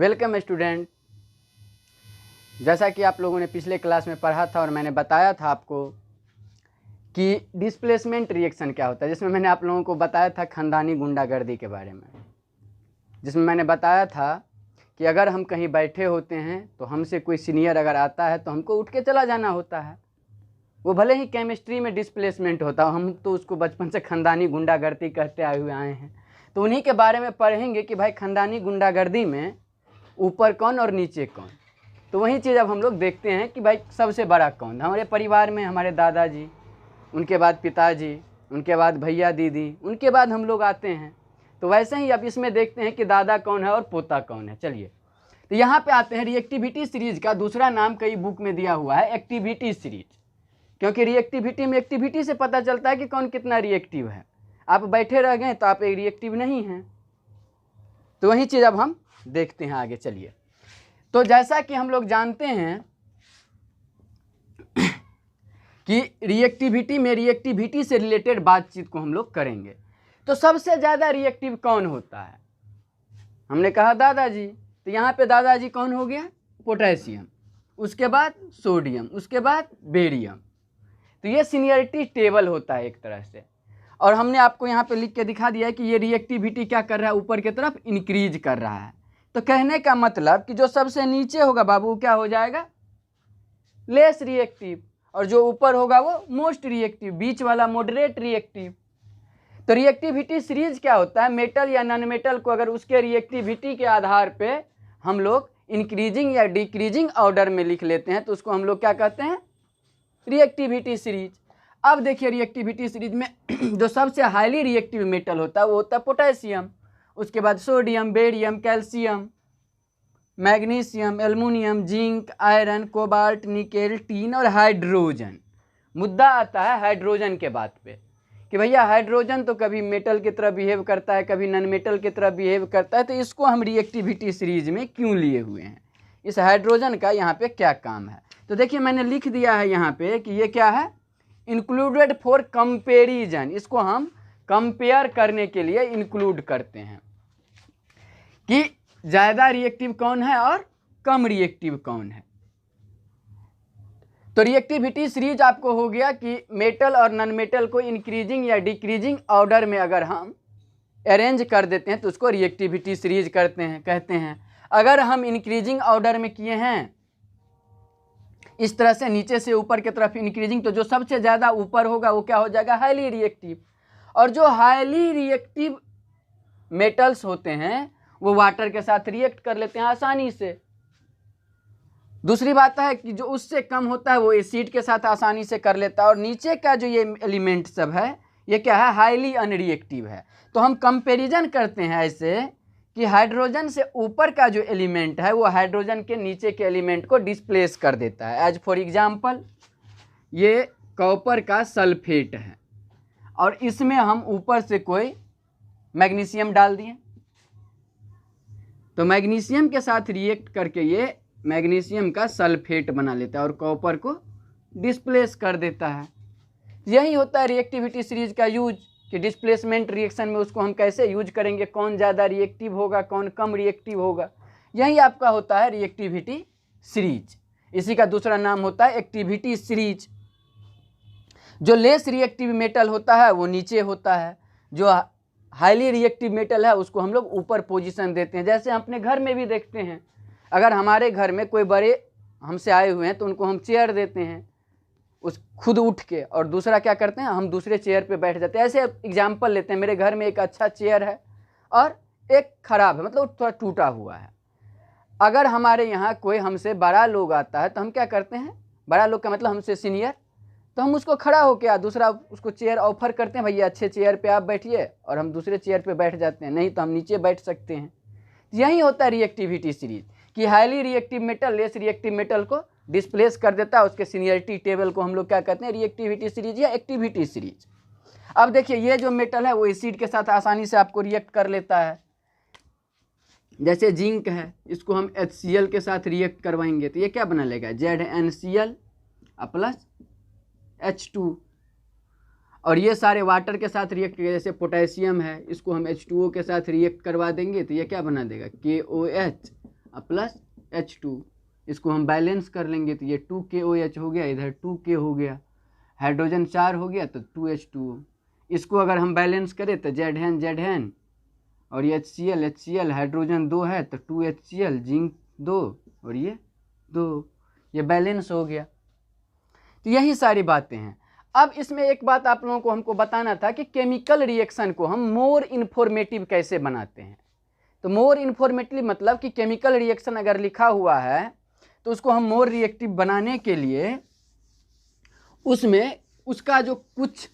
Welcome student. जैसा कि आप लोगों ने पिछले क्लास में पढ़ा था और मैंने बताया था आपको कि डिस्प्लेसमेंट रिएक्शन क्या होता है, जिसमें मैंने आप लोगों को बताया था खानदानी गुंडागर्दी के बारे में, जिसमें मैंने बताया था कि अगर हम कहीं बैठे होते हैं तो हमसे कोई सीनियर अगर आता है तो हमको उठ के चला जाना होता है। वो भले ही केमिस्ट्री में डिस्प्लेसमेंट होता हो, हम तो उसको बचपन से खानदानी गुंडागर्दी कहते आए हैं। तो उन्हीं के बारे में पढ़ेंगे कि भाई खानदानी गुंडागर्दी में ऊपर कौन और नीचे कौन। तो वही चीज़ अब हम लोग देखते हैं कि भाई सबसे बड़ा कौन। हमारे परिवार में हमारे दादाजी, उनके बाद पिताजी, उनके बाद भैया दीदी, उनके बाद हम लोग आते हैं। तो वैसे ही अब इसमें देखते हैं कि दादा कौन है और पोता कौन है। चलिए, तो यहाँ पे आते हैं। रिएक्टिविटी सीरीज का दूसरा नाम कई बुक में दिया हुआ है एक्टिविटी सीरीज, क्योंकि रिएक्टिविटी में एक्टिविटी से पता चलता है कि कौन कितना रिएक्टिव है। आप बैठे रह गए तो आप एक रिएक्टिव नहीं हैं। तो वही चीज़ अब हम देखते हैं आगे। चलिए, तो जैसा कि हम लोग जानते हैं कि रिएक्टिविटी में रिएक्टिविटी से रिलेटेड बातचीत को हम लोग करेंगे। तो सबसे ज़्यादा रिएक्टिव कौन होता है? हमने कहा दादाजी। तो यहाँ पे दादाजी कौन हो गया? पोटेशियम, उसके बाद सोडियम, उसके बाद बेरियम। तो ये सीनियरिटी टेबल होता है एक तरह से। और हमने आपको यहाँ पे लिख के दिखा दिया है कि ये रिएक्टिविटी क्या कर रहा है, ऊपर की तरफ इंक्रीज कर रहा है। तो कहने का मतलब कि जो सबसे नीचे होगा बाबू क्या हो जाएगा? Less reactive. और जो ऊपर होगा वो मोस्ट रिएक्टिव, बीच वाला मॉडरेट रिएक्टिव। तो रिएक्टिविटी सीरीज क्या होता है? मेटल या नॉन मेटल को अगर उसके रिएक्टिविटी के आधार पे हम लोग इंक्रीजिंग या डिक्रीजिंग ऑर्डर में लिख लेते हैं तो उसको हम लोग क्या कहते हैं? Reactivity series. अब देखिए, रिएक्टिविटी सीरीज में जो सबसे हाईली रिएक्टिव मेटल होता है वो होता है पोटेशियम, उसके बाद sodium, barium, calcium, magnesium, aluminium, zinc, iron, cobalt, nickel, tin और हाइड्रोजन। मुद्दा आता है हाइड्रोजन के बात पे कि भैया हाइड्रोजन तो कभी मेटल की तरह बिहेव करता है, कभी नॉन मेटल की तरह बिहेव करता है, तो इसको हम रिएक्टिविटी सीरीज में क्यों लिए हुए हैं? इस हाइड्रोजन का यहाँ पे क्या काम है? तो देखिए, मैंने लिख दिया है यहाँ पे कि ये क्या है? Included for comparison. इसको हम कंपेयर करने के लिए इंक्लूड करते हैं कि ज़्यादा रिएक्टिव कौन है और कम रिएक्टिव कौन है। तो रिएक्टिविटी सीरीज आपको हो गया कि मेटल और नॉन मेटल को इंक्रीजिंग या डिक्रीजिंग ऑर्डर में अगर हम अरेंज कर देते हैं तो उसको रिएक्टिविटी सीरीज कहते हैं। अगर हम इंक्रीजिंग ऑर्डर में किए हैं इस तरह से नीचे से ऊपर की तरफ इंक्रीजिंग, तो जो सबसे ज़्यादा ऊपर होगा वो क्या हो जाएगा? Highly reactive. और जो हाईली रिएक्टिव मेटल्स होते हैं वो वाटर के साथ रिएक्ट कर लेते हैं आसानी से। दूसरी बात है कि जो उससे कम होता है वो एसिड के साथ आसानी से कर लेता है। और नीचे का जो ये एलिमेंट सब है ये क्या है? हाईली अनरिएक्टिव है। तो हम कंपैरिजन करते हैं ऐसे कि हाइड्रोजन से ऊपर का जो एलिमेंट है वो हाइड्रोजन के नीचे के एलिमेंट को डिस्प्लेस कर देता है। एज फॉर एग्जाम्पल, ये कॉपर का सल्फेट है और इसमें हम ऊपर से कोई मैग्नीशियम डाल दिए तो मैग्नीशियम के साथ रिएक्ट करके ये मैग्नीशियम का सल्फेट बना लेता है और कॉपर को डिस्प्लेस कर देता है। यही होता है रिएक्टिविटी सीरीज का यूज कि डिस्प्लेसमेंट रिएक्शन में उसको हम कैसे यूज करेंगे, कौन ज़्यादा रिएक्टिव होगा, कौन कम रिएक्टिव होगा। यही आपका होता है रिएक्टिविटी सीरीज। इसी का दूसरा नाम होता है एक्टिविटी सीरीज। जो लेस रिएक्टिव मेटल होता है वो नीचे होता है, जो हाईली रिएक्टिव मेटल है उसको हम लोग ऊपर पोजीशन देते हैं। जैसे हम अपने घर में भी देखते हैं, अगर हमारे घर में कोई बड़े हमसे आए हुए हैं तो उनको हम चेयर देते हैं उस खुद उठ के, और दूसरा क्या करते हैं, हम दूसरे चेयर पे बैठ जाते हैं। ऐसे एग्जाम्पल लेते हैं, मेरे घर में एक अच्छा चेयर है और एक खराब है, मतलब थोड़ा टूटा हुआ है। अगर हमारे यहाँ कोई हमसे बड़ा लोग आता है तो हम क्या करते हैं, बड़ा लोग का मतलब हमसे सीनियर, तो हम उसको खड़ा होकर दूसरा उसको चेयर ऑफर करते हैं, भैया अच्छे चेयर पे आप बैठिए, और हम दूसरे चेयर पे बैठ जाते हैं, नहीं तो हम नीचे बैठ सकते हैं। यही होता है रिएक्टिविटी सीरीज कि highly reactive metal less reactive metal को डिस्प्लेस कर देता है। उसके सीनियरिटी टेबल को हम लोग क्या कहते हैं? रिएक्टिविटी सीरीज या एक्टिविटी सीरीज। अब देखिए, ये जो मेटल है वो एसिड के साथ आसानी से आपको रिएक्ट कर लेता है। जैसे जिंक है, इसको हम HCl के साथ रिएक्ट करवाएंगे तो ये क्या बना लेगा? ZnCl plus H2। और ये सारे वाटर के साथ रिएक्ट करेंगे। जैसे पोटेशियम है, इसको हम H2O के साथ रिएक्ट करवा देंगे तो ये क्या बना देगा? KOH प्लस H2, इसको हम बैलेंस कर लेंगे तो ये 2KOH हो गया, इधर 2K हो गया, हाइड्रोजन 4 हो गया तो 2H2O। इसको अगर हम बैलेंस करें तो ZN और ये HCl हाइड्रोजन 2 है तो 2HCl, जिंक 2 और ये 2, ये बैलेंस हो गया। तो यही सारी बातें हैं। अब इसमें एक बात आप लोगों को हमको बताना था कि केमिकल रिएक्शन को हम मोर इन्फॉर्मेटिव कैसे बनाते हैं। तो मोर इन्फॉर्मेटिव मतलब कि केमिकल रिएक्शन अगर लिखा हुआ है तो उसको हम मोर रिएक्टिव बनाने के लिए उसमें उसका जो कुछ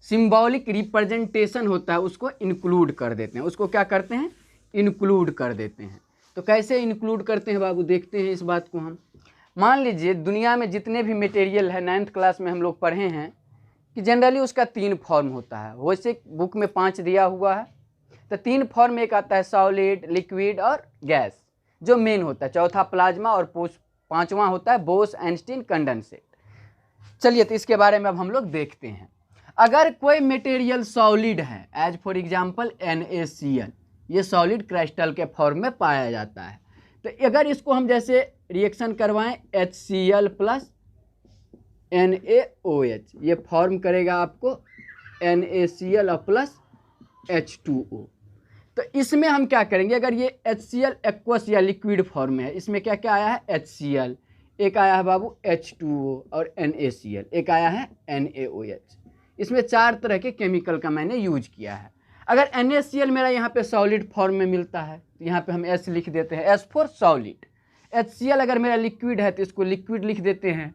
सिंबॉलिक रिप्रेजेंटेशन होता है उसको इंक्लूड कर देते हैं। उसको क्या करते हैं? इंक्लूड कर देते हैं। तो कैसे इंक्लूड करते हैं बाबू, देखते हैं इस बात को हम। मान लीजिए दुनिया में जितने भी मटेरियल है 9th क्लास में हम लोग पढ़े हैं कि जनरली उसका 3 फॉर्म होता है, वैसे बुक में 5 दिया हुआ है। तो 3 फॉर्म एक आता है सॉलिड, लिक्विड और गैस, जो मेन होता है। चौथा प्लाज्मा और 5वां होता है बोस-आइंस्टीन कंडेंसेट। चलिए तो इसके बारे में अब हम लोग देखते हैं। अगर कोई मटेरियल सॉलिड है, एज फॉर एग्जांपल NaCl, ये सॉलिड क्रिस्टल के फॉर्म में पाया जाता है। तो अगर इसको हम जैसे रिएक्शन करवाएं HCl प्लस NaOH, ये फॉर्म करेगा आपको NaCl और प्लस H2O। तो इसमें हम क्या करेंगे, अगर ये HCl एक्वस या लिक्विड फॉर्म में है, इसमें क्या क्या आया है? HCl, एक आया है बाबू H2O और NaCl, एक आया है NaOH। इसमें 4 तरह के केमिकल का मैंने यूज किया है। अगर NaCl मेरा यहाँ पे सॉलिड फॉर्म में मिलता है तो यहाँ पे हम S लिख देते हैं, S फॉर सॉलिड। HCl अगर मेरा लिक्विड है तो इसको लिक्विड लिख देते हैं।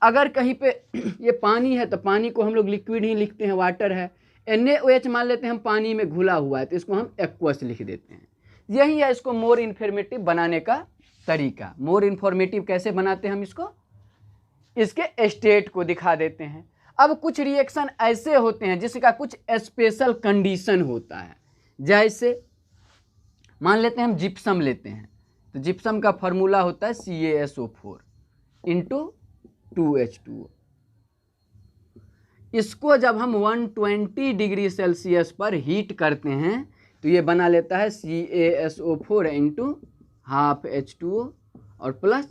अगर कहीं पे ये पानी है तो पानी को हम लोग लिक्विड ही लिखते हैं, वाटर है। NaOH मान लेते हैं हम पानी में घुला हुआ है तो इसको हम एक्वस लिख देते हैं। यही है इसको मोर इन्फॉर्मेटिव बनाने का तरीका। मोर इन्फॉर्मेटिव कैसे बनाते हैं हम इसको, इसके स्टेट को दिखा देते हैं। अब कुछ रिएक्शन ऐसे होते हैं जिसका कुछ स्पेशल कंडीशन होता है। जैसे मान लेते हैं हम जिप्सम लेते हैं तो जिप्सम का फार्मूला होता है CaSO4 इंटू 2H2O। इसको जब हम 120 डिग्री सेल्सियस पर हीट करते हैं तो ये बना लेता है CaSO4 इंटू हाफ H2O और प्लस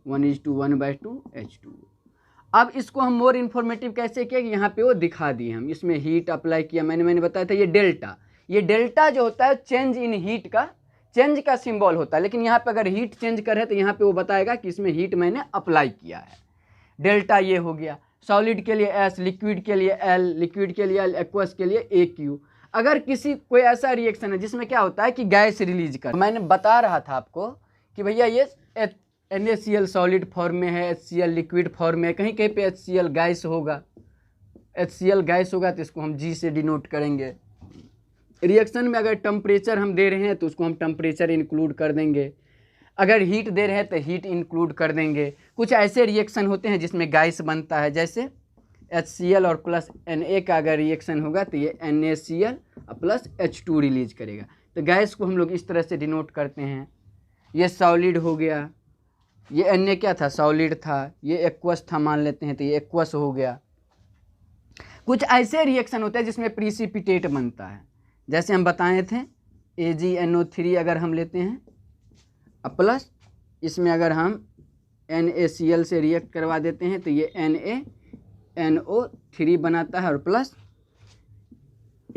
1:1/2 H2O। अब इसको हम मोर इन्फॉर्मेटिव कैसे किया कि यहाँ पे वो दिखा दिए हम। इसमें हीट अप्लाई किया, मैंने बताया था ये डेल्टा जो होता है चेंज इन हीट का, चेंज का सिंबल होता है। लेकिन यहाँ पे अगर हीट चेंज करे तो यहाँ पे वो बताएगा कि इसमें हीट मैंने अप्लाई किया है। डेल्टा ये हो गया। सॉलिड के लिए S, लिक्विड के लिए L, लिक्विड के लिए L, एक्वस के लिए AQ। अगर कोई ऐसा रिएक्शन है जिसमें क्या होता है कि गैस रिलीज कर, मैंने बता रहा था आपको कि भैया ये NaCl सॉलिड फॉर्म में है, HCl लिक्विड फॉर्म में है, कहीं कहीं पे HCl गैस होगा। HCl गैस होगा तो इसको हम G से डिनोट करेंगे। रिएक्शन में अगर टेम्परेचर हम दे रहे हैं तो उसको हम टेम्परेचर इंक्लूड कर देंगे। अगर हीट दे रहे हैं तो हीट इंक्लूड कर देंगे। कुछ ऐसे रिएक्शन होते हैं जिसमें गैस बनता है, जैसे HCl और प्लस Na का अगर रिएक्शन होगा तो ये NaCl प्लस H2 रिलीज करेगा। तो गैस को हम लोग इस तरह से डिनोट करते हैं। ये सॉलिड हो गया, ये Na क्या था? सॉलिड था। ये एक्वस था मान लेते हैं तो ये एक्वस हो गया। कुछ ऐसे रिएक्शन होते हैं जिसमें प्रिसिपिटेट बनता है, जैसे हम बताए थे AgNO3 अगर हम लेते हैं प्लस इसमें अगर हम NaCl से रिएक्ट करवा देते हैं तो ये NaNO3 बनाता है और प्लस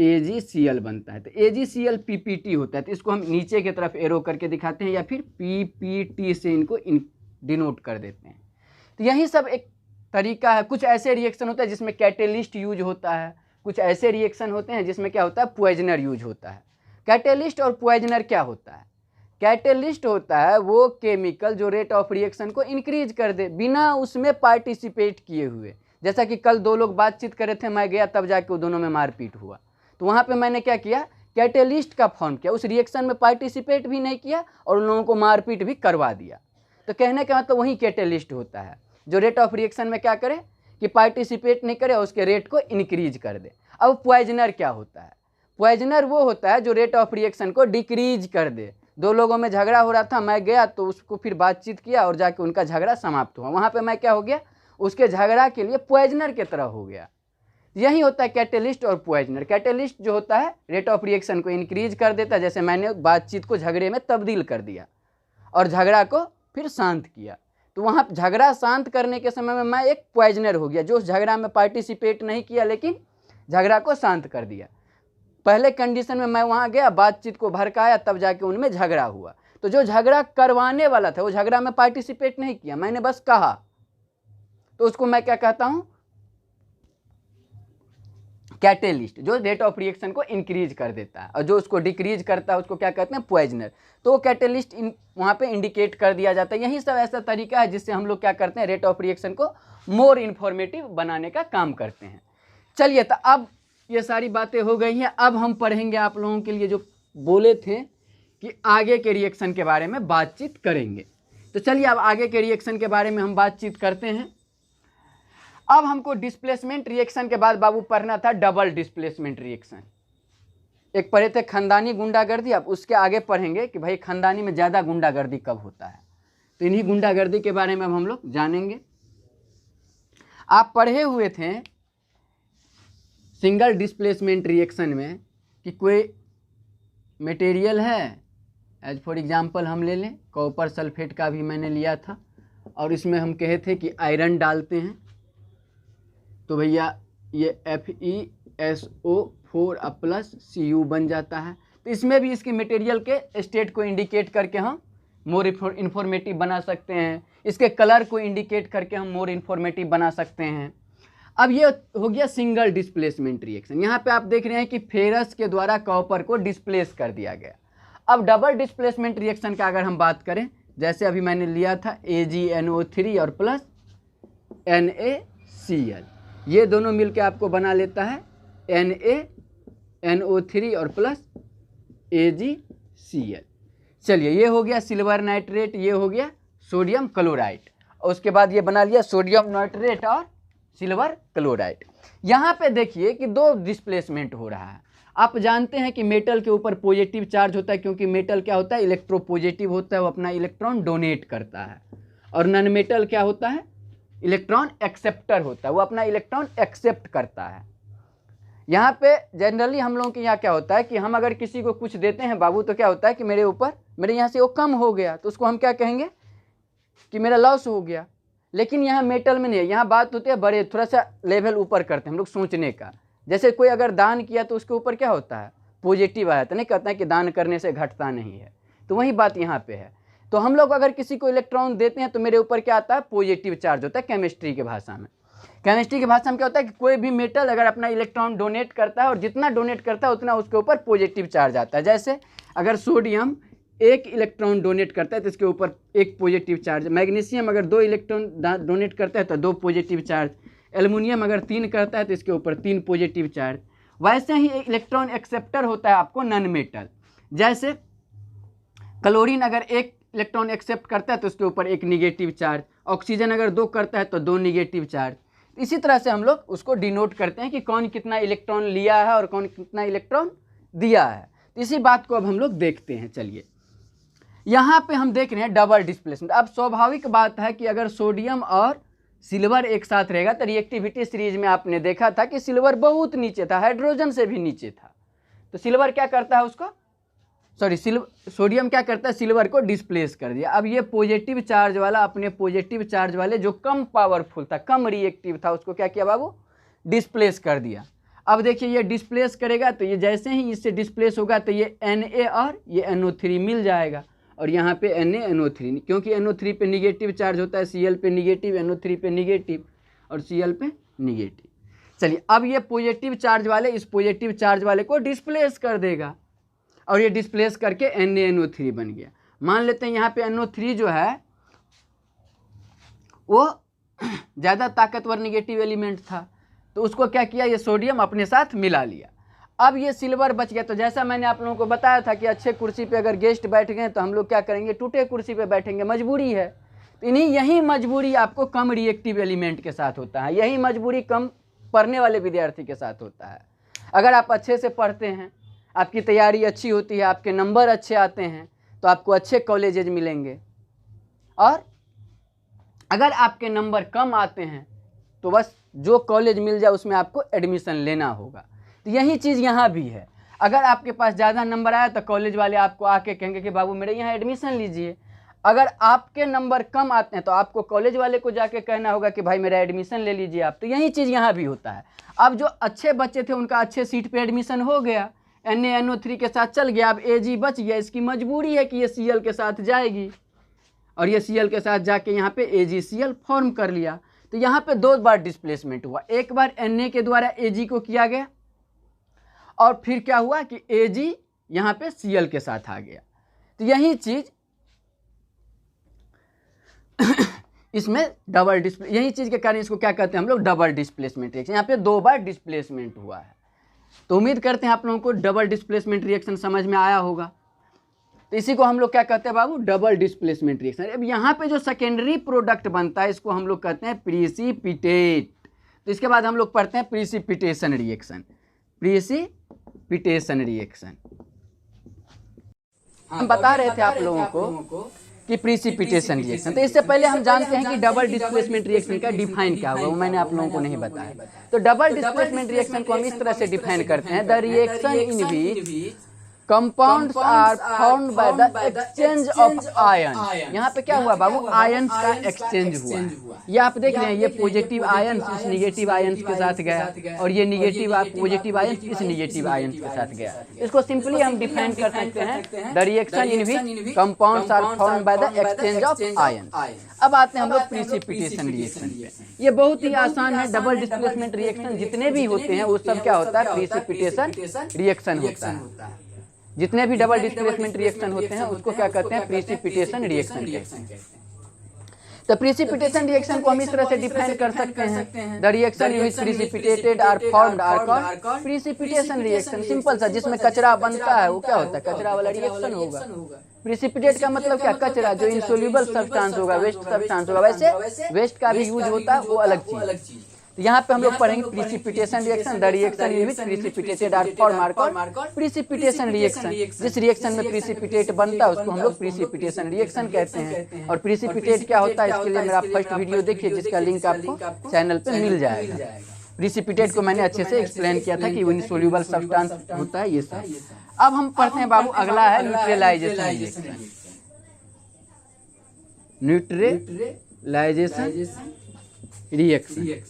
AgCl बनता है। तो AgCl PPT होता है। तो इसको हम नीचे की तरफ एरो करके दिखाते हैं या फिर PPT से इनको डिनोट कर देते हैं। तो यही सब एक तरीका है। कुछ ऐसे रिएक्शन होता है जिसमें कैटेलिस्ट यूज होता है। कुछ ऐसे रिएक्शन होते हैं जिसमें क्या होता है? पॉइजनर यूज होता है। कैटेलिस्ट और पॉइजनर क्या होता है? कैटेलिस्ट होता है वो केमिकल जो रेट ऑफ रिएक्शन को इंक्रीज कर दे बिना उसमें पार्टिसिपेट किए हुए। जैसा कि कल 2 लोग बातचीत कर रहे थे, मैं गया तब जाके वो दोनों में मारपीट हुआ। तो वहाँ पे मैंने क्या किया? कैटेलिस्ट का फॉर्म किया, उस रिएक्शन में पार्टिसिपेट भी नहीं किया और उन लोगों को मारपीट भी करवा दिया। तो कहने का मतलब वही कैटेलिस्ट होता है जो रेट ऑफ रिएक्शन में क्या करे कि पार्टिसिपेट नहीं करे और उसके रेट को इंक्रीज कर दे। अब पॉइजनर क्या होता है? पॉइजनर वो होता है जो रेट ऑफ रिएक्शन को डिक्रीज कर दे। 2 लोगों में झगड़ा हो रहा था, मैं गया तो उसको फिर बातचीत किया और जाके उनका झगड़ा समाप्त हुआ। वहाँ पे मैं क्या हो गया? उसके झगड़ा के लिए पॉइजनर की तरह हो गया। यही होता है कैटेलिस्ट और पॉइजनर। कैटेलिस्ट जो होता है रेट ऑफ रिएक्शन को इंक्रीज कर देता है, जैसे मैंने बातचीत को झगड़े में तब्दील कर दिया। और झगड़ा को फिर शांत किया। तो वहाँ झगड़ा शांत करने के समय में मैं एक पॉइजनर हो गया, जो उस झगड़ा में पार्टिसिपेट नहीं किया लेकिन झगड़ा को शांत कर दिया। पहले कंडीशन में मैं वहाँ गया, बातचीत को भड़काया, तब जाके उनमें झगड़ा हुआ। तो जो झगड़ा करवाने वाला था वो झगड़ा में पार्टिसिपेट नहीं किया, मैंने बस कहा, तो उसको मैं क्या कहता हूँ, कैटेलिस्ट, जो रेट ऑफ रिएक्शन को इंक्रीज कर देता है, और जो उसको डिक्रीज करता है उसको क्या कहते हैं, पॉइजनर। तो कैटेलिस्ट वहाँ पे इंडिकेट कर दिया जाता है। यही सब ऐसा तरीका है जिससे हम लोग क्या करते हैं, रेट ऑफ रिएक्शन को मोर इन्फॉर्मेटिव बनाने का काम करते हैं। चलिए, तो अब ये सारी बातें हो गई हैं। अब हम पढ़ेंगे, आप लोगों के लिए जो बोले थे कि आगे के रिएक्शन के बारे में बातचीत करेंगे। तो चलिए अब आगे के रिएक्शन के बारे में हम बातचीत करते हैं। अब हमको डिस्प्लेसमेंट रिएक्शन के बाद बाबू पढ़ना था डबल डिस्प्लेसमेंट रिएक्शन। एक पढ़े थे खानदानी गुंडागर्दी, अब उसके आगे पढ़ेंगे कि भाई खानदानी में ज़्यादा गुंडागर्दी कब होता है। तो इन्हीं गुंडागर्दी के बारे में अब हम लोग जानेंगे। आप पढ़े हुए थे सिंगल डिस्प्लेसमेंट रिएक्शन में कि कोई मटेरियल है, एज फॉर एग्जांपल हम ले लें कॉपर सल्फेट का भी मैंने लिया था, और इसमें हम कहे थे कि आयरन डालते हैं, तो भैया ये FeSO4 Cu बन जाता है। तो इसमें भी इसके मटेरियल के स्टेट को इंडिकेट करके हम मोर इन्फॉर्मेटिव बना सकते हैं, इसके कलर को इंडिकेट करके हम मोर इन्फॉर्मेटिव बना सकते हैं। अब ये हो गया सिंगल डिस्प्लेसमेंट रिएक्शन। यहाँ पे आप देख रहे हैं कि फेरस के द्वारा कॉपर को डिस्प्लेस कर दिया गया। अब डबल डिस्प्लेसमेंट रिएक्शन का अगर हम बात करें, जैसे अभी मैंने लिया था AgNO3 और प्लस NaCl, ये दोनों मिलके आपको बना लेता है NaNO3 और प्लस AgCl। चलिए, ये हो गया सिल्वर नाइट्रेट, ये हो गया सोडियम क्लोराइड, और उसके बाद ये बना लिया सोडियम नाइट्रेट और सिल्वर क्लोराइड। यहाँ पे देखिए कि दो डिस्प्लेसमेंट हो रहा है। आप जानते हैं कि मेटल के ऊपर पॉजिटिव चार्ज होता है, क्योंकि मेटल क्या होता है, इलेक्ट्रोपॉजिटिव होता है, वो अपना इलेक्ट्रॉन डोनेट करता है। और नॉन मेटल क्या होता है, इलेक्ट्रॉन एक्सेप्टर होता है, वो अपना इलेक्ट्रॉन एक्सेप्ट करता है। यहाँ पे जनरली हम लोगों के यहाँ क्या होता है कि हम अगर किसी को कुछ देते हैं बाबू, तो क्या होता है कि मेरे यहाँ से वो कम हो गया, तो उसको हम क्या कहेंगे कि मेरा लॉस हो गया। लेकिन यहाँ मेटल में नहीं है, यहाँ बात होती है बड़े थोड़ा सा लेवल ऊपर करते हैं हम लोग सोचने का। जैसे कोई अगर दान किया तो उसके ऊपर क्या होता है, पॉजिटिव आया, तो नहीं कहता है कि दान करने से घटता नहीं है, तो वही बात यहाँ पे है। तो हम लोग अगर किसी को इलेक्ट्रॉन देते हैं तो मेरे ऊपर क्या आता है, पॉजिटिव चार्ज होता है। केमिस्ट्री के भाषा में क्या होता है कि कोई भी मेटल अगर अपना इलेक्ट्रॉन डोनेट करता है, और जितना डोनेट करता है उतना उसके ऊपर पॉजिटिव चार्ज आता है। जैसे अगर सोडियम 1 इलेक्ट्रॉन डोनेट करता है तो इसके ऊपर 1 पॉजिटिव चार्ज, मैग्नीशियम अगर 2 इलेक्ट्रॉन डोनेट करता है तो 2 पॉजिटिव चार्ज, एल्युमिनियम अगर 3 करता है तो इसके ऊपर 3 पॉजिटिव चार्ज। वैसे ही एक इलेक्ट्रॉन एक्सेप्टर होता है आपको नॉन मेटल। जैसे क्लोरीन अगर 1 इलेक्ट्रॉन एक्सेप्ट करता है तो उसके ऊपर 1 निगेटिव चार्ज, ऑक्सीजन अगर 2 करता है तो 2 निगेटिव चार्ज। इसी तरह से हम लोग उसको डिनोट करते हैं कि कौन कितना इलेक्ट्रॉन लिया है और कौन कितना इलेक्ट्रॉन दिया है। इसी बात को अब हम लोग देखते हैं। चलिए, यहाँ पे हम देख रहे हैं डबल डिस्प्लेसमेंट। अब स्वाभाविक बात है कि अगर सोडियम और सिल्वर एक साथ रहेगा तो रिएक्टिविटी सीरीज में आपने देखा था कि सिल्वर बहुत नीचे था, हाइड्रोजन से भी नीचे था। तो सिल्वर क्या करता है उसको, सोडियम क्या करता है, सिल्वर को डिस्प्लेस कर दिया। अब ये पॉजिटिव चार्ज वाला अपने पॉजिटिव चार्ज वाले जो कम पावरफुल था, कम रिएक्टिव था, उसको क्या किया बाबू, डिस्प्लेस कर दिया। अब देखिए ये डिस्प्लेस करेगा तो ये जैसे ही इससे डिस्प्लेस होगा तो ये Na और ये NO3 मिल जाएगा, और यहाँ पे NaNO3, क्योंकि NO3 पे निगेटिव चार्ज होता है, Cl पे निगेटिव, NO3 पे निगेटिव और Cl पे निगेटिव। चलिए, अब ये पॉजिटिव चार्ज वाले इस पॉजिटिव चार्ज वाले को डिस्प्लेस कर देगा, और ये डिस्प्लेस करके NaNO3 बन गया। मान लेते हैं यहाँ पे NO3 जो है वो ज़्यादा ताकतवर निगेटिव एलिमेंट था, तो उसको क्या किया, ये सोडियम अपने साथ मिला लिया। अब ये सिल्वर बच गया। तो जैसा मैंने आप लोगों को बताया था कि अच्छे कुर्सी पे अगर गेस्ट बैठ गए तो हम लोग क्या करेंगे, टूटे कुर्सी पे बैठेंगे, मजबूरी है। तो यही मजबूरी आपको कम रिएक्टिव एलिमेंट के साथ होता है, यही मजबूरी कम पढ़ने वाले विद्यार्थी के साथ होता है। अगर आप अच्छे से पढ़ते हैं, आपकी तैयारी अच्छी होती है, आपके नंबर अच्छे आते हैं, तो आपको अच्छे कॉलेजेज मिलेंगे। और अगर आपके नंबर कम आते हैं तो बस जो कॉलेज मिल जाए उसमें आपको एडमिशन लेना होगा। तो यही चीज़ यहाँ भी है। अगर आपके पास ज़्यादा नंबर आया तो कॉलेज वाले आपको आके कहेंगे कि बाबू मेरे यहाँ एडमिशन लीजिए। अगर आपके नंबर कम आते हैं तो आपको कॉलेज वाले को जाके कहना होगा कि भाई मेरा एडमिशन ले लीजिए आप। तो यही चीज़ यहाँ भी होता है। अब जो अच्छे बच्चे थे उनका अच्छे सीट पे एडमिशन हो गया, NaNO3 के साथ चल गया, अब Ag बच गया, इसकी मजबूरी है कि ये Cl के साथ जाएगी और ये Cl के साथ जाके यहाँ पे AgCl फॉर्म कर लिया। तो यहाँ पे 2 बार डिस्प्लेसमेंट हुआ, एक बार Na के द्वारा Ag को किया गया और फिर क्या हुआ कि Ag यहाँ पे Cl के साथ आ गया। तो यही चीज़ इसमें डबल डिस्प्ले, यही चीज़ के कारण इसको क्या कहते हैं हम लोग, डबल डिस्प्लेसमेंट रिएक्शन। यहाँ पे 2 बार डिस्प्लेसमेंट हुआ है। तो उम्मीद करते हैं आप लोगों को डबल डिस्प्लेसमेंट रिएक्शन समझ में आया होगा। तो इसी को हम लोग क्या कहते हैं बाबू, डबल डिस्प्लेसमेंट रिएक्शन। अब यहाँ पे जो सेकेंडरी प्रोडक्ट बनता है इसको हम लोग कहते हैं प्रीसिपिटेट। तो इसके बाद हम लोग पढ़ते हैं प्रीसिपिटेशन रिएक्शन। प्रीसिपिटेशन रिएक्शन हम बता रहे थे आप लोगों को कि प्रीसिपिटेशन रिएक्शन। तो इससे पहले हम जानते हैं कि डबल डिस्प्लेसमेंट रिएक्शन का डिफाइन क्या होगा, वो मैंने आप लोगों को नहीं बताया। तो डबल डिस्प्लेसमेंट रिएक्शन को हम इस तरह से डिफाइन करते हैं, the reaction in which compounds are formed by the exchange of ion. यहाँ पे क्या हुआ बाबू, आयन्स का एक्सचेंज हुआ। ये आप देख रहे हैं, ये पॉजिटिव आयन्स इस निगेटिव आयन्स के साथ गया और ये निगेटिव पॉजिटिव आयन्स इस निगेटिव आयन्स के साथ गया। इसको सिंपली हम डिफाइन कर सकते हैं, the reaction in which compounds are formed by the exchange of ion. अब आते हैं हम लोग प्रीसिपिटेशन रिएक्शन पे। ये बहुत ही आसान है। डबल डिस्प्लेसमेंट रिएक्शन जितने भी होते हैं वो सब क्या होता है, प्रीसिपिटेशन रिएक्शन होता है। जितने भी डबल डिस्प्लेसमेंट रिएक्शन होते हैं उसको क्या कहते हैं, प्रीसिपिटेशन रिएक्शन कहते हैं। तो प्रीसिपिटेशन रिएक्शन को हम इस तरह से डिफाइन कर सकते हैं, the reaction in which precipitated are formed are called precipitation reaction. Simple सा, जिसमें कचरा बनता है वो क्या होता है, कचरा वाला रिएक्शन होगा। प्रीसिपिटेट का मतलब क्या, कचरा, जो इनसोल्यूबल सब्सटेंस होगा, वेस्ट सब्सटेंस होगा। वैसे वेस्ट का भी यूज होता है, वो अलग चीज। तो यहाँ पे हम लोग पढ़ेंगे precipitation reaction, the reaction in which precipitated are formed are called precipitation reaction. जिस रिएक्शन में प्रीसिपिटेट बनता है उसको हम लोग प्रीसिपिटेशन रिएक्शन कहते हैं। और प्रीसिपिटेट क्या होता है, इसके लिए मेरा फर्स्ट वीडियो देखिए जिसका लिंक आपको चैनल पे मिल जाएगा। प्रीसिपिटेट को मैंने अच्छे से एक्सप्लेन किया था कि वो इनसोल्यूबल सब्सटेंस होता है, ये सब। अब हम पढ़ते हैं बाबू, अगला है neutralisation reaction. Neutralisation reaction,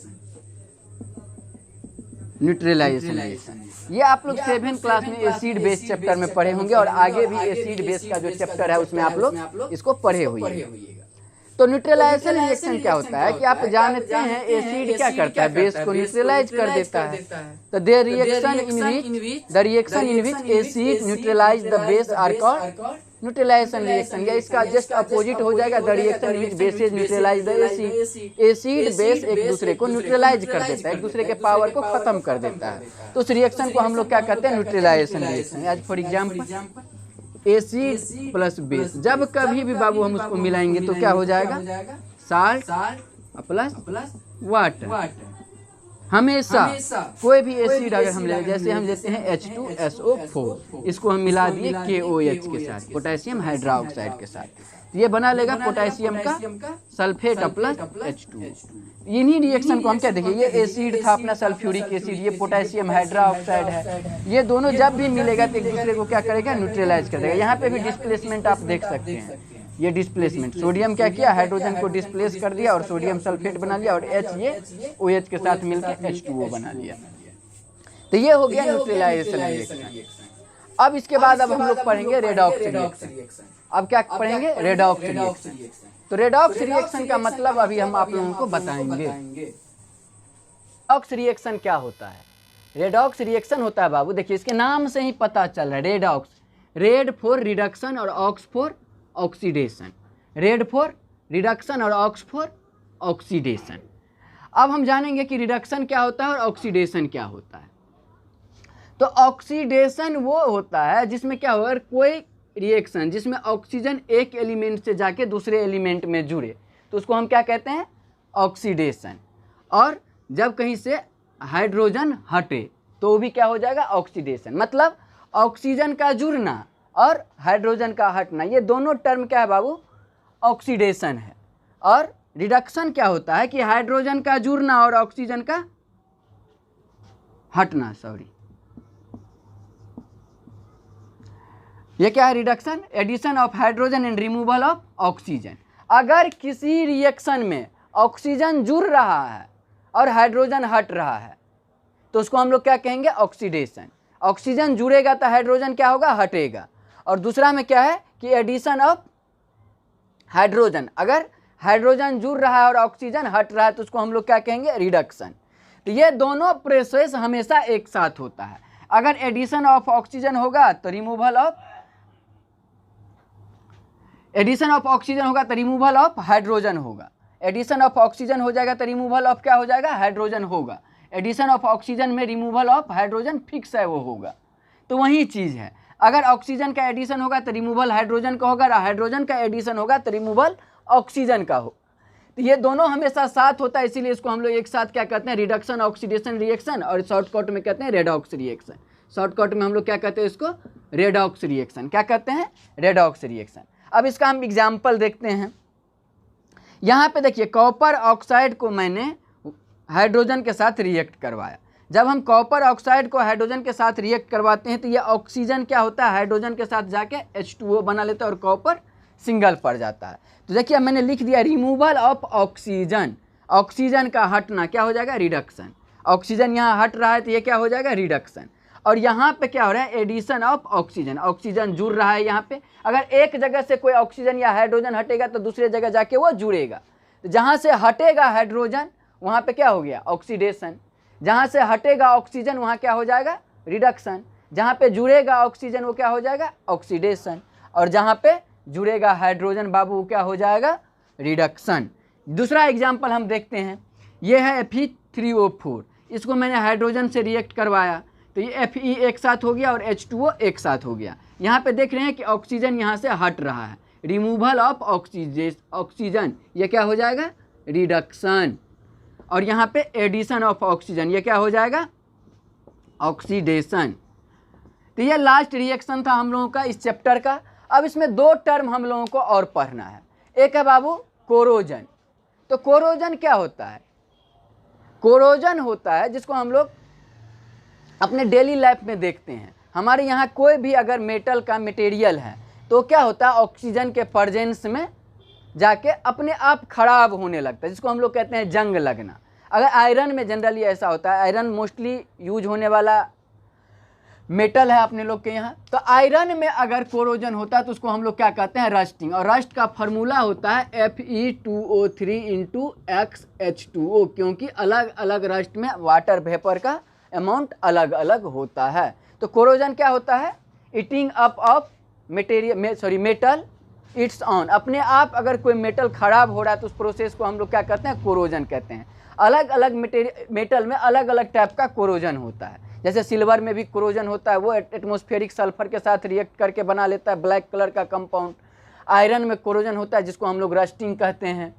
neutralisation reaction ये आप लोग 7th क्लास में एसिड बेस चैप्टर में पढ़े होंगे और आगे भी एसिड बेस का जो चैप्टर है उसमें आप लोग इसको पढ़े हुए। तो न्यूट्रलाइजेशन रिएक्शन क्या होता है कि आप जानते हैं एसिड क्या करता है, बेस को न्यूट्रलाइज कर देता है। तो the reaction in which acid neutralise the base are called neutralisation reaction. या इसका जस्ट अपोजिट हो जाएगा, the reaction in which bases neutralise the acid. Acid base एक दूसरे को न्यूट्रलाइज कर देता है, एक दूसरे के पावर को खत्म कर देता है। तो उस रिएक्शन को हम लोग क्या कहते हैं, न्यूट्रलाइजेशन रिएक्शन। आज for example acid plus base, जब कभी भी बाबू हम उसको मिलाएंगे तो क्या हो जाएगा, साल्ट प्लस वाटर। हमेशा कोई भी एसिड अगर हम ले, जैसे हम लेते हैं H2SO4, इसको हम मिला दिए KOH के साथ, पोटेशियम हाइड्रोक्साइड के साथ, तो ये बना लेगा पोटेशियम का सल्फेट प्लस H2। इन्हीं रिएक्शन को हम क्या देखिए, ये एसिड था अपना सल्फ्यूरिक एसिड, ये पोटेशियम हाइड्रोक्साइड है। ये दोनों जब भी मिलेगा तो एक दूसरे को क्या करेगा, न्यूट्रलाइज कर देगा। यहाँ पे भी डिस्प्लेसमेंट आप देख सकते हैं, ये डिस्प्लेसमेंट, सोडियम क्या किया, हाइड्रोजन को डिस्प्लेस कर दिया और सोडियम सल्फेट बना लिया और H ये OH के साथ मिलकर H2O बना लिया। तो ये हो गया न्यूट्रलाइजेशन रिएक्शन। अब इसके बाद अब हम लोग पढ़ेंगे रेडॉक्स रिएक्शन। अब क्या पढ़ेंगे, रेडॉक्स रिएक्शन। तो रेडॉक्स रिएक्शन का मतलब अभी हम आप लोगों को बताएंगे। रेडॉक्स रिएक्शन क्या होता है, रेडॉक्स रिएक्शन होता है बाबू, देखिए इसके नाम से ही पता चल रहा है, रेडॉक्स, रेड फॉर रिडक्शन और ox for oxidation, red for reduction और ऑक्स फॉर ऑक्सीडेशन। अब हम जानेंगे कि रिडक्शन क्या होता है और ऑक्सीडेशन क्या होता है। तो ऑक्सीडेशन वो होता है जिसमें क्या होगा, कोई रिएक्शन जिसमें ऑक्सीजन एक एलिमेंट से जाके दूसरे एलिमेंट में जुड़े तो उसको हम क्या कहते हैं, ऑक्सीडेशन। और जब कहीं से हाइड्रोजन हटे तो भी क्या हो जाएगा, ऑक्सीडेशन। मतलब ऑक्सीजन का जुड़ना और हाइड्रोजन का हटना, ये दोनों टर्म क्या है बाबू, ऑक्सीडेशन है। और रिडक्शन क्या होता है कि हाइड्रोजन का जुड़ना और ऑक्सीजन का हटना, ये क्या है reduction, addition of hydrogen and removal of oxygen. अगर किसी रिएक्शन में ऑक्सीजन जुड़ रहा है और हाइड्रोजन हट रहा है तो उसको हम लोग क्या कहेंगे, ऑक्सीडेशन। ऑक्सीजन जुड़ेगा तो हाइड्रोजन क्या होगा, हटेगा। और दूसरा में क्या है कि एडिशन ऑफ हाइड्रोजन, अगर हाइड्रोजन जुड़ रहा है और ऑक्सीजन हट रहा है तो उसको हम लोग क्या कहेंगे, रिडक्शन। तो ये दोनों प्रोसेस हमेशा एक साथ होता है। अगर एडिशन ऑफ ऑक्सीजन होगा तो removal of, addition of oxygen होगा तो रिमूवल ऑफ हाइड्रोजन होगा। एडिशन ऑफ ऑक्सीजन हो जाएगा तो रिमूवल ऑफ क्या हो जाएगा, हाइड्रोजन होगा। एडिशन ऑफ ऑक्सीजन में रिमूवल ऑफ हाइड्रोजन फिक्स है, वो होगा। तो वही चीज़ है, अगर ऑक्सीजन का एडिशन होगा तो रिमूवल हाइड्रोजन का होगा, हाइड्रोजन का एडिशन होगा तो रिमूवल ऑक्सीजन का हो। तो ये दोनों हमेशा साथ होता है, इसीलिए इसको हम लोग एक साथ क्या कहते हैं, रिडक्शन ऑक्सीडेशन रिएक्शन, और शॉर्टकट में कहते हैं रेडॉक्स रिएक्शन। शॉर्टकट में हम लोग क्या कहते हैं इसको, रेडॉक्स रिएक्शन। क्या कहते हैं, रेडॉक्स रिएक्शन। अब इसका हम एग्जाम्पल देखते हैं। यहाँ पे देखिए कॉपर ऑक्साइड को मैंने हाइड्रोजन के साथ रिएक्ट करवाया। जब हम कॉपर ऑक्साइड को हाइड्रोजन के साथ रिएक्ट करवाते हैं तो ये ऑक्सीजन क्या होता है, हाइड्रोजन के साथ जाके H2O बना लेता है और कॉपर सिंगल पड़ जाता है। तो देखिए मैंने लिख दिया रिमूवल ऑफ ऑक्सीजन, ऑक्सीजन का हटना क्या हो जाएगा, रिडक्शन। ऑक्सीजन यहाँ हट रहा है तो ये क्या हो जाएगा, रिडक्शन। और यहाँ पे क्या हो रहा है, एडिशन ऑफ ऑक्सीजन, ऑक्सीजन जुड़ रहा है यहाँ पे। अगर एक जगह से कोई ऑक्सीजन या हाइड्रोजन हटेगा तो दूसरे जगह जाके वो जुड़ेगा। तो जहाँ से हटेगा हाइड्रोजन वहाँ पे क्या हो गया, ऑक्सीडेशन। जहाँ से हटेगा ऑक्सीजन वहाँ क्या हो जाएगा, रिडक्शन। जहाँ पे जुड़ेगा ऑक्सीजन वो क्या हो जाएगा, ऑक्सीडेशन। और जहाँ पे जुड़ेगा हाइड्रोजन बाबू वो क्या हो जाएगा, रिडक्शन। दूसरा एग्जाम्पल हम देखते हैं, ये है Fe3O4। इसको मैंने हाइड्रोजन से रिएक्ट करवाया तो ये Fe एक साथ हो गया और H2O एक साथ हो गया। यहाँ पे देख रहे हैं कि ऑक्सीजन यहाँ से हट रहा है, रिमूवल ऑफ ऑक्सीजन, ये क्या हो जाएगा, रिडक्शन। और यहाँ पे एडिशन ऑफ ऑक्सीजन, ये क्या हो जाएगा, ऑक्सीडेशन। तो ये लास्ट रिएक्शन था हम लोगों का इस चैप्टर का। अब इसमें दो टर्म हम लोगों को और पढ़ना है। एक है बाबू कोरोजन। तो कोरोजन क्या होता है, कोरोजन होता है जिसको हम लोग अपने डेली लाइफ में देखते हैं। हमारे यहाँ कोई भी अगर मेटल का मटेरियल है तो क्या होता है, ऑक्सीजन के प्रेजेंस में जाके अपने आप खराब होने लगता है, जिसको हम लोग कहते हैं जंग लगना। अगर आयरन में जनरली ऐसा होता है, आयरन मोस्टली यूज होने वाला मेटल है अपने लोग के यहाँ। तो आयरन में अगर कोरोजन होता है तो उसको हम लोग क्या कहते हैं, रस्टिंग। और रस्ट का फार्मूला होता है Fe2O3 × XH2O, क्योंकि अलग अलग रस्ट में वाटर वेपर का अमाउंट अलग अलग होता है। तो कोरोजन क्या होता है, eating up of material metal it's on. अपने आप अगर कोई मेटल खराब हो रहा है तो उस प्रोसेस को हम लोग क्या कहते हैं, कोरोजन कहते हैं। अलग अलग मेटल में अलग अलग टाइप का कोरोजन होता है। जैसे सिल्वर में भी कोरोजन होता है, वो एटमॉस्फेरिक सल्फर के साथ रिएक्ट करके बना लेता है ब्लैक कलर का कंपाउंड। आयरन में कोरोजन होता है जिसको हम लोग रस्टिंग कहते हैं।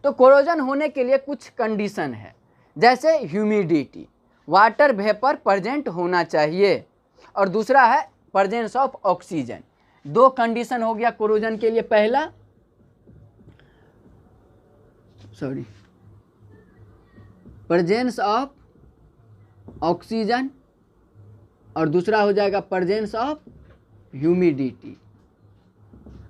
तो कोरोजन होने के लिए कुछ कंडीशन है, जैसे ह्यूमिडिटी, वाटर वेपर प्रेजेंट होना चाहिए, और दूसरा है प्रेजेंस ऑफ ऑक्सीजन। दो कंडीशन हो गया कोरोजन के लिए। पहला प्रेजेंस ऑफ ऑक्सीजन और दूसरा हो जाएगा प्रेजेंस ऑफ ह्यूमिडिटी।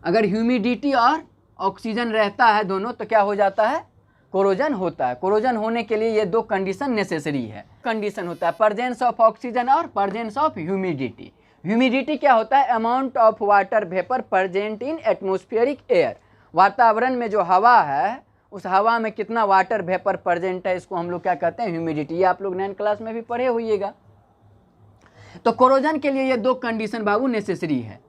अगर ह्यूमिडिटी और ऑक्सीजन रहता है दोनों तो क्या हो जाता है, कोरोजन होता है। कोरोजन होने के लिए ये दो कंडीशन नेसेसरी है। कंडीशन होता है प्रेजेंस ऑफ ऑक्सीजन और प्रेजेंस ऑफ ह्यूमिडिटी। ह्यूमिडिटी क्या होता है, amount of water vapour present in atmospheric air. वातावरण में जो हवा है उस हवा में कितना वाटर वेपर प्रेजेंट है, इसको हम लोग क्या कहते हैं, ह्यूमिडिटी। ये आप लोग 9th क्लास में भी पढ़े होइएगा। तो कोरोजन के लिए ये दो कंडीशन बाबू नेसेसरी है।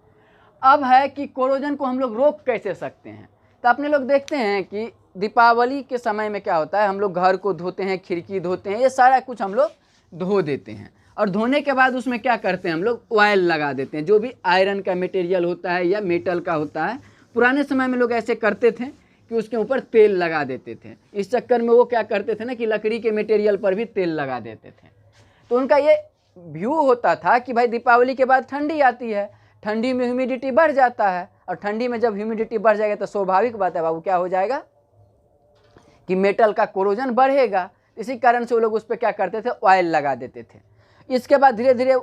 अब है कि कोरोजन को हम लोग रोक कैसे सकते हैं। तो अपने लोग देखते हैं कि दीपावली के समय में क्या होता है, हम लोग घर को धोते हैं, खिड़की धोते हैं, ये सारा कुछ हम लोग धो देते हैं। और धोने के बाद उसमें क्या करते हैं, हम लोग ऑयल लगा देते हैं, जो भी आयरन का मटेरियल होता है या मेटल का होता है। पुराने समय में लोग ऐसे करते थे कि उसके ऊपर तेल लगा देते थे। इस चक्कर में वो क्या करते थे ना कि लकड़ी के मटेरियल पर भी तेल लगा देते थे। तो उनका ये व्यू होता था कि भाई दीपावली के बाद ठंडी आती है, ठंडी में ह्यूमिडिटी बढ़ जाता है, और ठंडी में जब ह्यूमिडिटी बढ़ जाएगा तो स्वाभाविक बात है बाबू क्या हो जाएगा कि मेटल का कोरोजन बढ़ेगा। इसी कारण से वो लोग उस पर क्या करते थे, ऑयल लगा देते थे। इसके बाद धीरे धीरे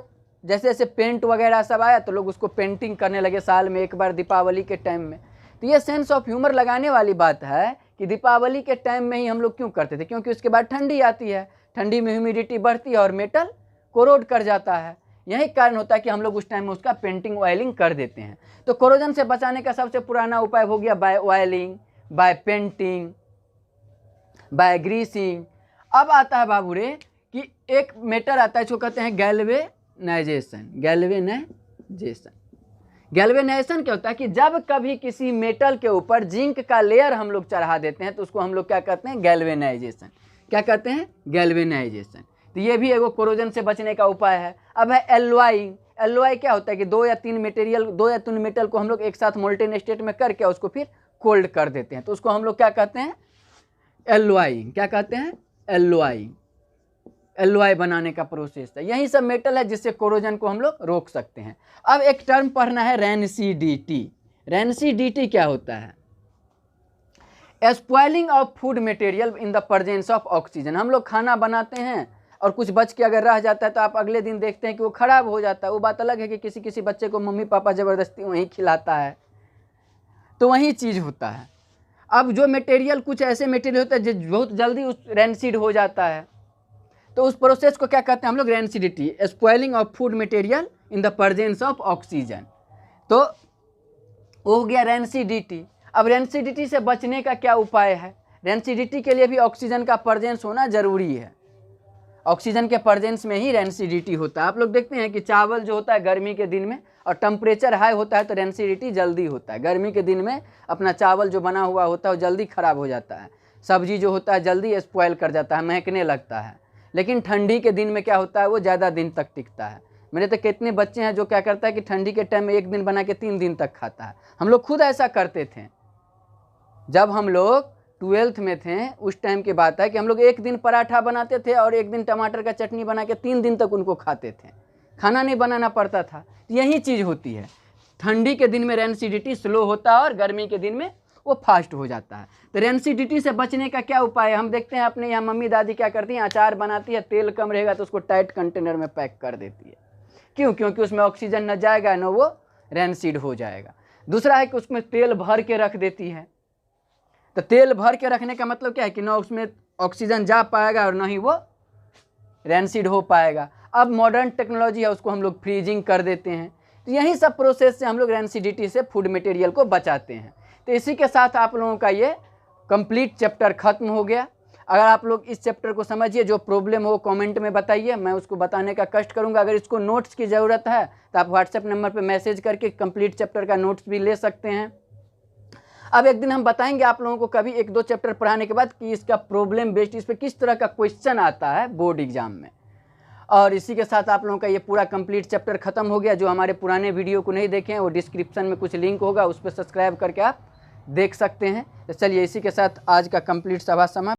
जैसे जैसे पेंट वगैरह सब आया तो लोग उसको पेंटिंग करने लगे साल में एक बार दीपावली के टाइम में। तो ये सेंस ऑफ ह्यूमर लगाने वाली बात है कि दीपावली के टाइम में ही हम लोग क्यों करते थे, क्योंकि उसके बाद ठंडी आती है, ठंडी में ह्यूमिडिटी बढ़ती है और मेटल कोरोड कर जाता है। यही कारण होता है कि हम लोग उस टाइम में उसका पेंटिंग ऑयलिंग कर देते हैं। तो कोरोजन से बचाने का सबसे पुराना उपाय हो गया by oiling, by painting, by greasing. अब आता है बाबू रे कि एक मेटर आता है जो कहते हैं गैल्वेनाइजेशन। गैल्वेनाइजेशन क्या होता है कि जब कभी किसी मेटल के ऊपर जिंक का लेयर हम लोग चढ़ा देते हैं तो उसको हम लोग क्या कहते हैं, गैल्वेनाइजेशन। क्या कहते हैं, गैल्वेनाइजेशन। तो ये भी एगो कोरोजन से बचने का उपाय है। अब है एल्वाइंग। एल्वाई क्या होता है कि दो या तीन मेटल को हम लोग एक साथ मोल्टेन स्टेट में करके उसको फिर कोल्ड कर देते हैं, तो उसको हम लोग क्या कहते हैं, एल्वाइंग। क्या कहते हैं, एल्वाइंग। एल्वाई बनाने का प्रोसेस है। यही सब मेटल है जिससे कोरोजन को हम लोग रोक सकते हैं। अब एक टर्म पढ़ना है रेनसीडीटी। रेनसीडीटी क्या होता है, spoiling of food material in the presence of oxygen. हम लोग खाना बनाते हैं और कुछ बच के अगर रह जाता है तो आप अगले दिन देखते हैं कि वो खराब हो जाता है। वो बात अलग है कि किसी किसी बच्चे को मम्मी पापा ज़बरदस्ती वहीं खिलाता है, तो वही चीज़ होता है। अब जो मटेरियल, कुछ ऐसे मटेरियल होता है जो बहुत जल्दी उस रेनसीड हो जाता है, तो उस प्रोसेस को क्या कहते हैं हम लोग, rancidity, spoiling of food material in the presence of oxygen. तो वो हो गया रेनसीडिटी। अब रेनसीडिटी से बचने का क्या उपाय है, रेनसीडिटी के लिए भी ऑक्सीजन का प्रेजेंस होना जरूरी है। ऑक्सीजन के प्रेजेंस में ही रेनसीडिटी होता है। आप लोग देखते हैं कि चावल जो होता है गर्मी के दिन में और टेम्परेचर हाई होता है तो रेनसीडिटी जल्दी होता है। गर्मी के दिन में अपना चावल जो बना हुआ होता है वो जल्दी ख़राब हो जाता है, सब्जी जो होता है जल्दी स्पॉइल कर जाता है, महकने लगता है। लेकिन ठंडी के दिन में क्या होता है, वो ज़्यादा दिन तक टिकता है। मेरे तो कितने बच्चे हैं जो क्या करता है कि ठंडी के टाइम में एक दिन बना के 3 दिन तक खाता है। हम लोग खुद ऐसा करते थे जब हम लोग 12th में थे। उस टाइम की बात है कि हम लोग एक दिन पराठा बनाते थे और एक दिन टमाटर का चटनी बना के 3 दिन तक उनको खाते थे, खाना नहीं बनाना पड़ता था। यही चीज़ होती है, ठंडी के दिन में रेनसीडिटी स्लो होता है और गर्मी के दिन में वो फास्ट हो जाता है। तो रेनसीडिटी से बचने का क्या उपाय है, हम देखते हैं अपने यहाँ मम्मी दादी क्या करती हैं, अचार बनाती है, तेल कम रहेगा तो उसको टाइट कंटेनर में पैक कर देती है। क्यों, क्योंकि उसमें ऑक्सीजन न जाएगा न वो रेनसीड हो जाएगा। दूसरा है कि उसमें तेल भर के रख देती है। तो तेल भर के रखने का मतलब क्या है कि ना उसमें ऑक्सीजन जा पाएगा और ना ही वो रेनसीड हो पाएगा। अब मॉडर्न टेक्नोलॉजी है, उसको हम लोग फ्रीजिंग कर देते हैं। तो यही सब प्रोसेस से हम लोग रेनसीडिटी से फूड मटेरियल को बचाते हैं। तो इसी के साथ आप लोगों का ये कंप्लीट चैप्टर खत्म हो गया। अगर आप लोग इस चैप्टर को समझिए, जो प्रॉब्लम हो कमेंट में बताइए, मैं उसको बताने का कष्ट करूंगा। अगर इसको नोट्स की ज़रूरत है तो आप व्हाट्सएप नंबर पर मैसेज करके कंप्लीट चैप्टर का नोट्स भी ले सकते हैं। अब एक दिन हम बताएंगे आप लोगों को कभी 1-2 चैप्टर पढ़ाने के बाद कि इसका प्रॉब्लम बेस्ड इस पर किस तरह का क्वेश्चन आता है बोर्ड एग्जाम में। और इसी के साथ आप लोगों का ये पूरा कंप्लीट चैप्टर खत्म हो गया। जो हमारे पुराने वीडियो को नहीं देखे हैं वो डिस्क्रिप्शन में कुछ लिंक होगा, उस पर सब्सक्राइब करके आप देख सकते हैं। तो चलिए इसी के साथ आज का कंप्लीट सभा समाप्त।